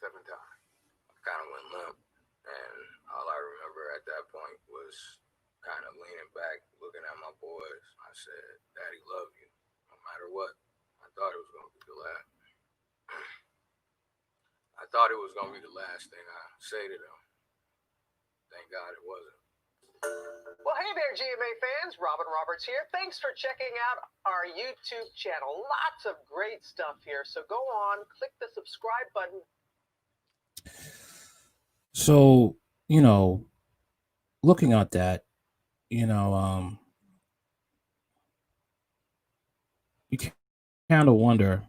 7 times. I kind of went limp, and all I remember at that point was kind of leaning back, looking at my boys. I said, "Daddy, love you, no matter what." I thought it was gonna be the last. I thought it was gonna be the last thing I say to them. Thank God it wasn't. Well, hey there, GMA fans. Robin Roberts here. Thanks for checking out our YouTube channel. Lots of great stuff here. So go on, click the subscribe button. So, looking at that, you kind of wonder,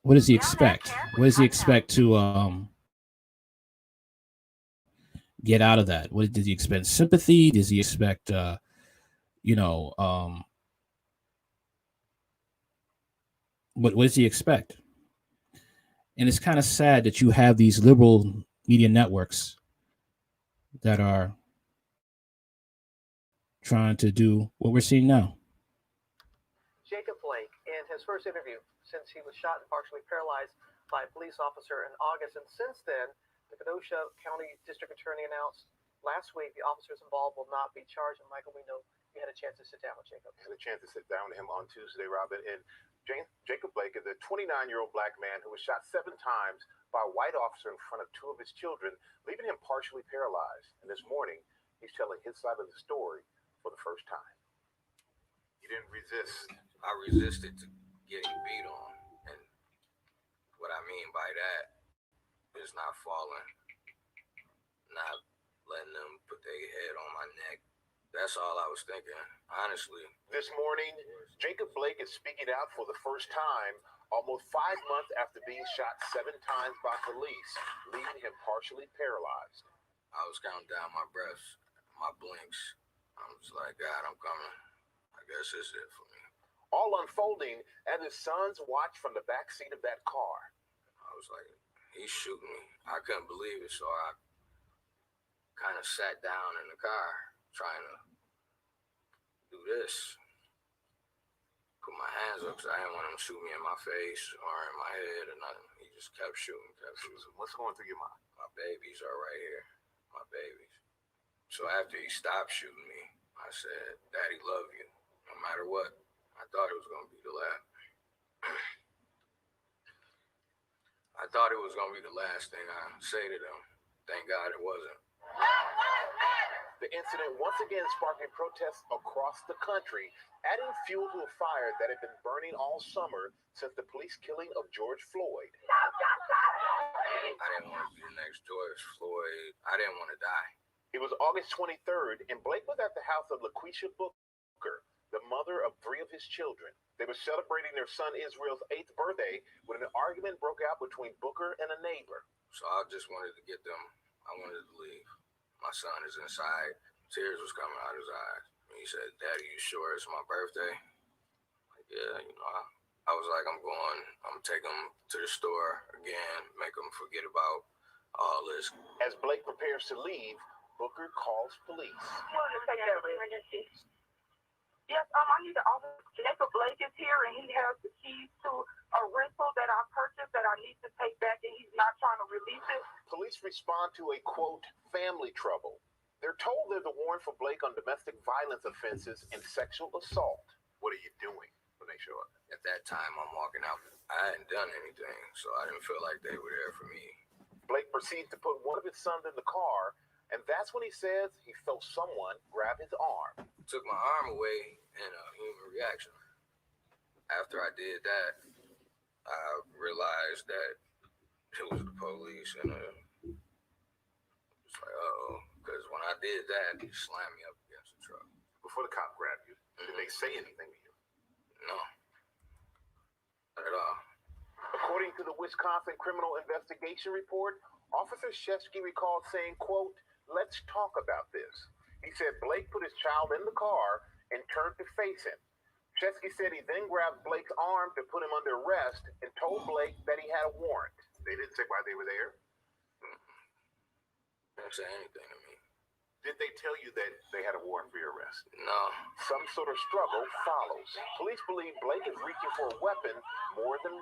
what does he expect? What does he expect to get out of that? What did he expect? Sympathy? Does he expect what does he expect? And it's kind of sad that you have these liberal media networks that are trying to do what we're seeing now. Jacob Blake, in his first interview since he was shot and partially paralyzed by a police officer in August, and since then, the Kenosha County District Attorney announced last week the officers involved will not be charged. And Michael, we know you had a chance to sit down with Jacob. I had a chance to sit down with him on Tuesday, Robin. And Jacob Blake is a 29-year-old black man who was shot 7 times by a white officer in front of 2 of his children, leaving him partially paralyzed. And this morning, he's telling his side of the story for the first time. You didn't resist. I resisted to getting beat on. And what I mean by that is not falling, not letting them put their head on my neck. That's all I was thinking, honestly. This morning, Jacob Blake is speaking out for the first time, almost 5 months after being shot 7 times by police, leaving him partially paralyzed. I was counting down my breaths, my blinks. I was like, God, I'm coming. I guess this is it for me. All unfolding as his sons watch from the back seat of that car. I was like, he's shooting me. I couldn't believe it, so I kind of sat down in the car, trying to do this. Put my hands up because I didn't want him to shoot me in my face or in my head or nothing. He just kept shooting, What's going through your mind? My babies are right here. My babies. So after he stopped shooting me, I said, Daddy, love you, no matter what. I thought it was going to be the last. I thought it was going to be the last thing I say to them. Thank God it wasn't. The incident once again sparking protests across the country, adding fuel to a fire that had been burning all summer since the police killing of George Floyd. I didn't want to be the next George Floyd. I didn't want to die. It was August 23rd, and Blake was at the house of LaQuisha Booker, the mother of 3 of his children. They were celebrating their son Israel's 8th birthday when an argument broke out between Booker and a neighbor. So I just wanted to get them. I wanted to leave. My son is inside. Tears was coming out of his eyes. And he said, Daddy, you sure it's my birthday? Like, yeah, I was like, I'm taking him to the store again, make him forget about all this. As Blake prepares to leave, Booker calls police. Yes, I need the officer. Jacob Blake is here, and he has the keys to a rental that I purchased that I need to take back, and he's not trying to release it. Police respond to a, quote, family trouble. They're told there's a warrant for Blake on domestic violence offenses and sexual assault. What are you doing when they show up? At that time, I'm walking out. I hadn't done anything, so I didn't feel like they were there for me. Blake proceeds to put one of his sons in the car, and that's when he says he felt someone grab his arm. Took my arm away in a human reaction. After I did that, I realized that it was the police, and it's like, uh-oh, because when I did that, he slammed me up against the truck. Before the cop grabbed you, did they say anything to you? No, not at all. According to the Wisconsin Criminal Investigation Report, Officer Sheskey recalled saying, quote, let's talk about this. He said Blake put his child in the car and turned to face him. Sheskey said he then grabbed Blake's arm to put him under arrest and told Blake that he had a warrant. They didn't say why they were there? They didn't say anything to me. Did they tell you that they had a warrant for your arrest? No. Some sort of struggle follows. Police believe Blake is reaching for a weapon more than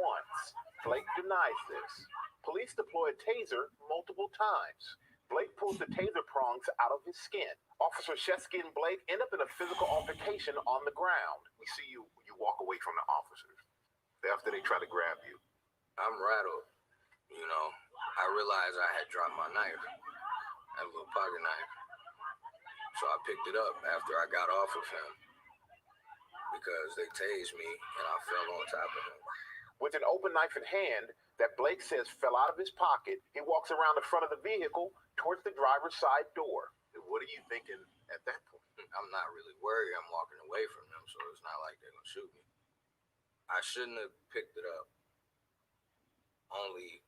once. Blake denies this. Police deploy a taser multiple times. Blake pulls the taser prongs out of his skin. Officer Sheskey and Blake end up in a physical altercation on the ground. We see you walk away from the officers after they try to grab you. I'm rattled. You know, I realized I had dropped my knife, that little pocket knife. So I picked it up after I got off of him because they tased me and I fell on top of him. With an open knife in hand that Blake says fell out of his pocket, he walks around the front of the vehicle towards the driver's side door. What are you thinking at that point? I'm not really worried. I'm walking away from them, so it's not like they're gonna shoot me. I shouldn't have picked it up, only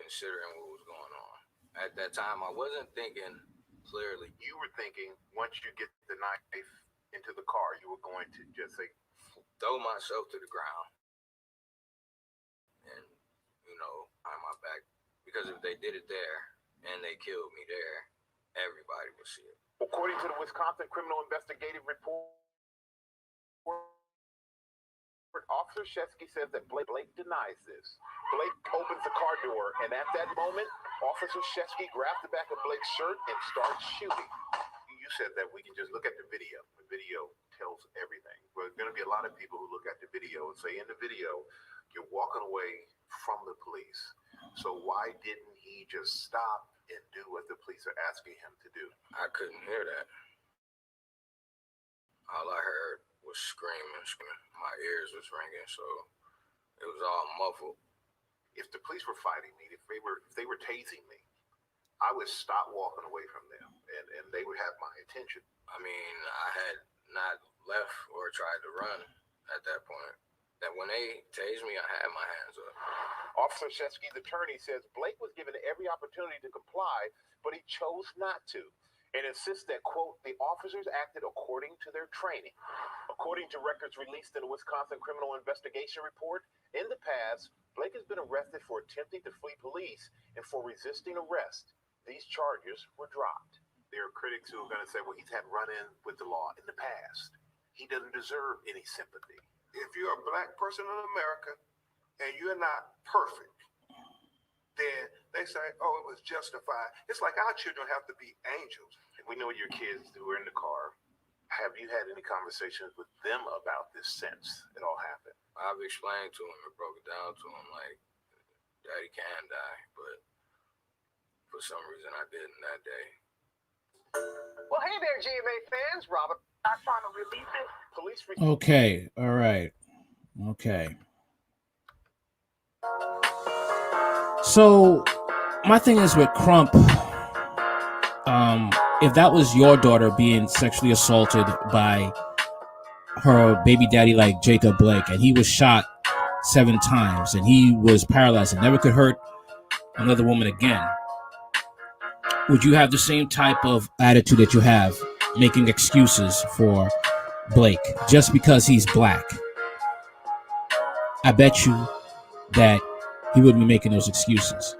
considering what was going on. At that time, I wasn't thinking clearly. You were thinking once you get the knife into the car, you were going to just say, throw myself to the ground and, you know, on my back. Because if they did it there and they killed me there, everybody would see it. According to the Wisconsin Criminal Investigative Report, Officer Sheskey says that Blake denies this. Blake opens the car door, and at that moment, Officer Sheskey grabs the back of Blake's shirt and starts shooting. You said that we can just look at the video. The video tells everything. There's going to be a lot of people who look at the video and say, in the video, you're walking away from the police. So why didn't he just stop and do what the police are asking him to do? I couldn't hear that. All I heard was screaming. My ears was ringing, so it was all muffled. If the police were fighting me, if they were tasing me, I would stop walking away from them, and they would have my attention. I mean, I had not left or tried to run at that point. That when they tased me, I had my hands up. Officer Sheskey's attorney says Blake was given every opportunity to comply, but he chose not to, and insists that, quote, the officers acted according to their training. According to records released in the Wisconsin Criminal Investigation Report, in the past, Blake has been arrested for attempting to flee police and for resisting arrest. These charges were dropped. There are critics who are going to say, well, he's had run-in with the law in the past. He doesn't deserve any sympathy. If you're a black person in America and you're not perfect, then they say, oh, it was justified. It's like our children have to be angels. We know your kids who were in the car. Have you had any conversations with them about this since it all happened? I've explained to him and broke it down to him, like, Daddy can die, but for some reason I didn't that day. Well, hey there, GMA fans. Robert. Not trying to release it. Police. Okay. All right. Okay. So my thing is with Crump, if that was your daughter being sexually assaulted by her baby daddy like Jacob Blake, and he was shot 7 times and he was paralyzed and never could hurt another woman again, would you have the same type of attitude that you have making excuses for Blake just because he's black? I bet you that he wouldn't be making those excuses.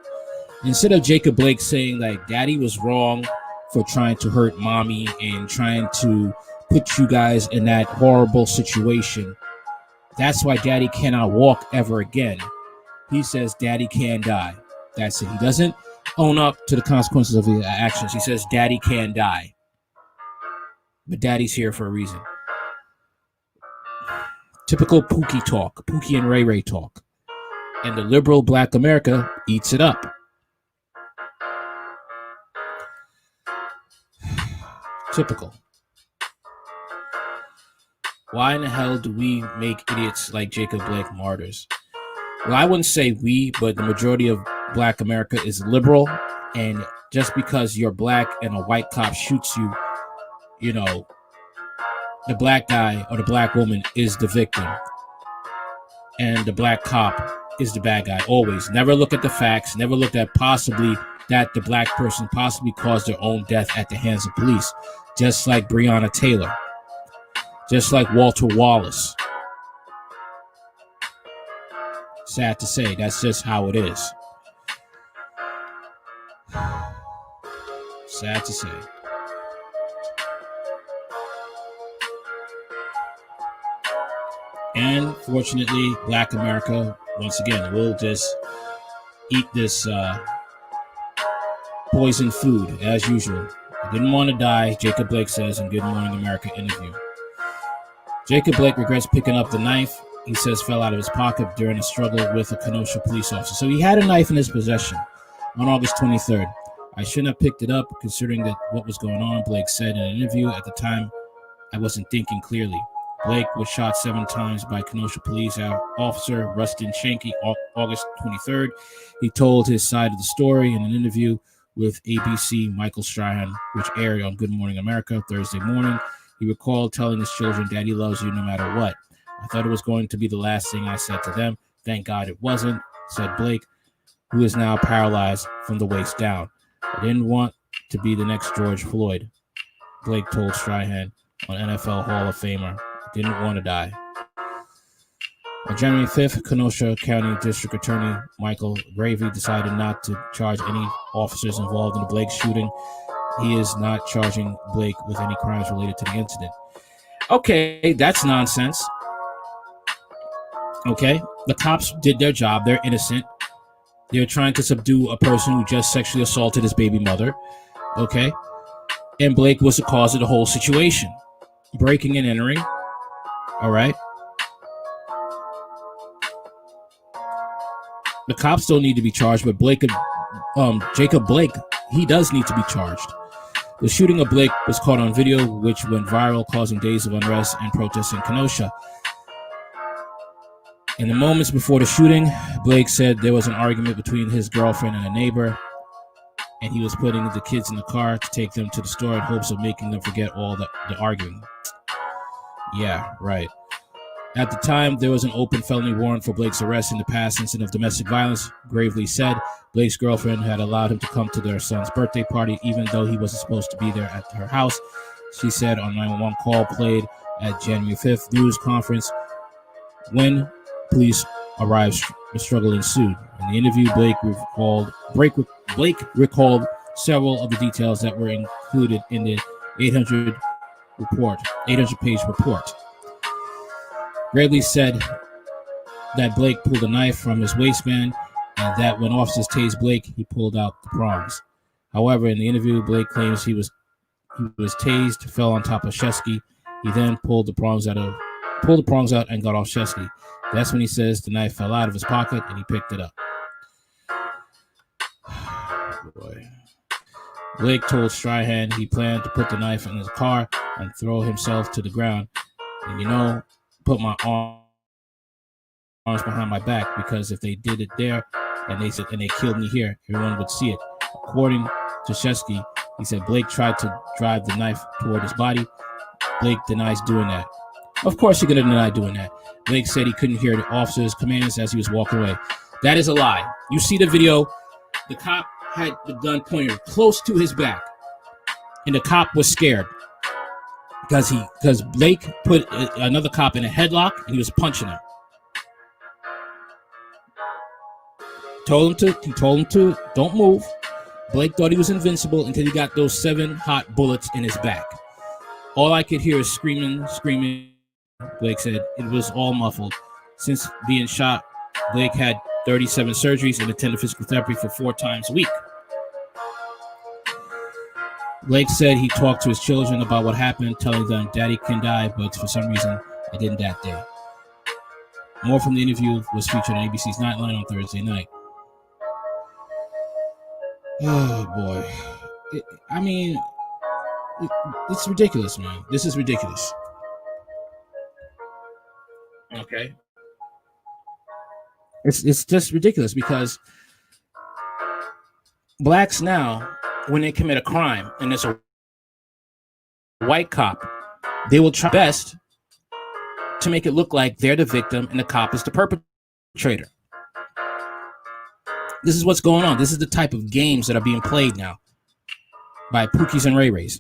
Instead of Jacob Blake saying like daddy was wrong for trying to hurt mommy and trying to put you guys in that horrible situation, that's why daddy cannot walk ever again. He says daddy can die. That's it. He doesn't own up to the consequences of his actions. He says daddy can die. But daddy's here for a reason. Typical Pookie talk. Pookie and Ray Ray talk. And the liberal black America eats it up. Typical. Why in the hell do we make idiots like Jacob Blake martyrs? Well, I wouldn't say we, but the majority of black America is liberal. And just because you're black and a white cop shoots you, you know, the black guy or the black woman is the victim. And the black cop is the bad guy, always. Never look at the facts. Never look at possibly that the black person possibly caused their own death at the hands of police. Just like Breonna Taylor. Just like Walter Wallace. Sad to say, that's just how it is. Sad to say. And fortunately, black America once again, we'll just eat this poison food as usual. I didn't want to die, Jacob Blake says in Good Morning America interview. Jacob Blake regrets picking up the knife he says fell out of his pocket during a struggle with a Kenosha police officer. So he had a knife in his possession on August 23rd. I shouldn't have picked it up considering that what was going on, Blake said in an interview. At the time, I wasn't thinking clearly. Blake was shot 7 times by Kenosha police officer Rusten Sheskey August 23rd. He told his side of the story in an interview with ABC Michael Strahan, which aired on Good Morning America Thursday morning. He recalled telling his children, "Daddy loves you no matter what. I thought it was going to be the last thing I said to them. Thank God it wasn't," said Blake, who is now paralyzed from the waist down. "I didn't want to be the next George Floyd," Blake told Strahan on NFL Hall of Famer. "I didn't want to die." On January 5th, Kenosha County District Attorney Michael Gravey decided not to charge any officers involved in the Blake shooting. He is not charging Blake with any crimes related to the incident. Okay, that's nonsense. Okay, the cops did their job. They're innocent. They're trying to subdue a person who just sexually assaulted his baby mother. Okay, and Blake was the cause of the whole situation. Breaking and entering. All right. The cops don't need to be charged, but Jacob Blake, he does need to be charged. The shooting of Blake was caught on video, which went viral, causing days of unrest and protests in Kenosha. In the moments before the shooting, Blake said there was an argument between his girlfriend and a neighbor, and he was putting the kids in the car to take them to the store in hopes of making them forget all the arguing. Yeah, right. At the time, there was an open felony warrant for Blake's arrest in the past incident of domestic violence. Gravely said Blake's girlfriend had allowed him to come to their son's birthday party, even though he wasn't supposed to be there at her house. She said on 911 call played at January 5th news conference. When police arrived, the struggle ensued. In the interview, Blake recalled several of the details that were included in the 800-page report. Gravely said that Blake pulled a knife from his waistband and that when officers tased Blake, he pulled out the prongs. However, in the interview, Blake claims he was tased, fell on top of Sheskey. He then pulled the prongs out and got off Sheskey. That's when he says the knife fell out of his pocket and he picked it up. Boy. Blake told Strahan he planned to put the knife in his car and throw himself to the ground. And put my arms behind my back, because if they did it there and they killed me here, everyone would see it. According to Sheskey, he said Blake tried to drive the knife toward his body. Blake denies doing that. Of course you're going to deny doing that. Blake said he couldn't hear the officer's commands as he was walking away. That is a lie. You see the video, the cop had the gun pointed close to his back, and the cop was scared. Because Blake put another cop in a headlock and he was punching him. He told him to don't move. Blake thought he was invincible until he got those 7 hot bullets in his back. All I could hear is screaming. Blake said it was all muffled. Since being shot, Blake had 37 surgeries and attended physical therapy for 4 times a week. Blake said he talked to his children about what happened, telling them Daddy can die, but for some reason I didn't that day. More from the interview was featured on ABC's Nightline on Thursday night. Oh boy. It's ridiculous, man. This is ridiculous. Okay. It's just ridiculous because blacks now, when they commit a crime and there's a white cop, they will try best to make it look like they're the victim and the cop is the perpetrator. This is what's going on. This is the type of games that are being played now by Pookies and Ray Rays.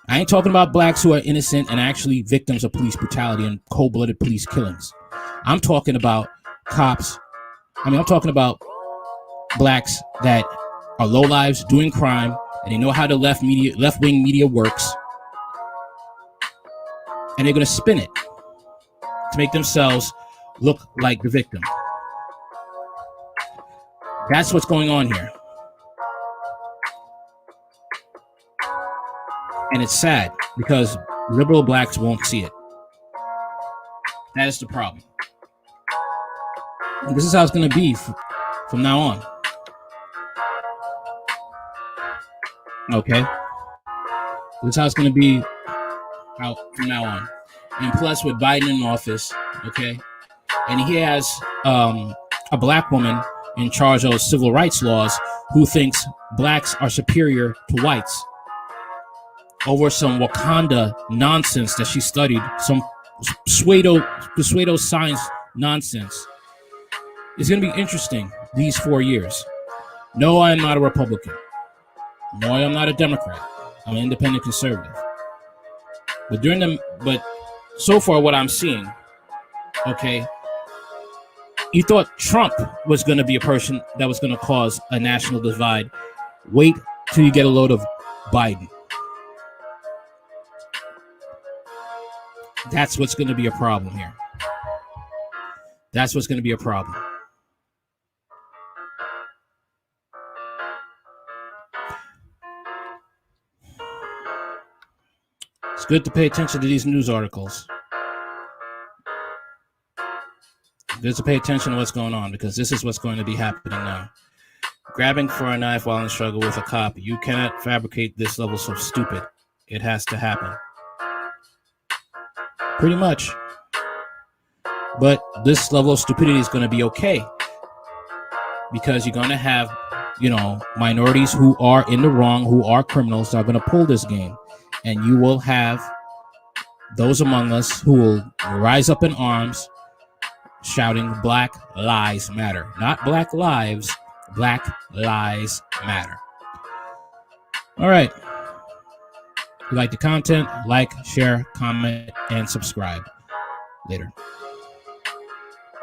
I ain't talking about blacks who are innocent and actually victims of police brutality and cold-blooded police killings. I'm talking about cops. I'm talking about blacks that are lowlives doing crime, and they know how the left-wing media works, and they're going to spin it to make themselves look like the victim. That's what's going on here. And it's sad because liberal blacks won't see it. That is the problem. And this is how it's going to be from now on. Okay? This is how it's going to be out from now on. And plus with Biden in office, okay? And he has a black woman in charge of civil rights laws who thinks blacks are superior to whites over some Wakanda nonsense that she studied, some pseudo science nonsense. It's going to be interesting these 4 years. No, I am not a Republican. No, I am not a Democrat. I'm an independent conservative. But so far what I'm seeing, okay, you thought Trump was going to be a person that was going to cause a national divide. Wait till you get a load of Biden. That's what's going to be a problem here. That's what's going to be a problem. It's good to pay attention to these news articles. Good to pay attention to what's going on, because this is what's going to be happening now. Grabbing for a knife while in struggle with a cop. You cannot fabricate this level so stupid. It has to happen. Pretty much. But this level of stupidity is going to be okay, because you're going to have, minorities who are in the wrong, who are criminals, that are going to pull this game. And you will have those among us who will rise up in arms shouting Black Lives Matter. Not Black Lives, Black Lives Matter. All right. If you like the content, like, share, comment, and subscribe. Later.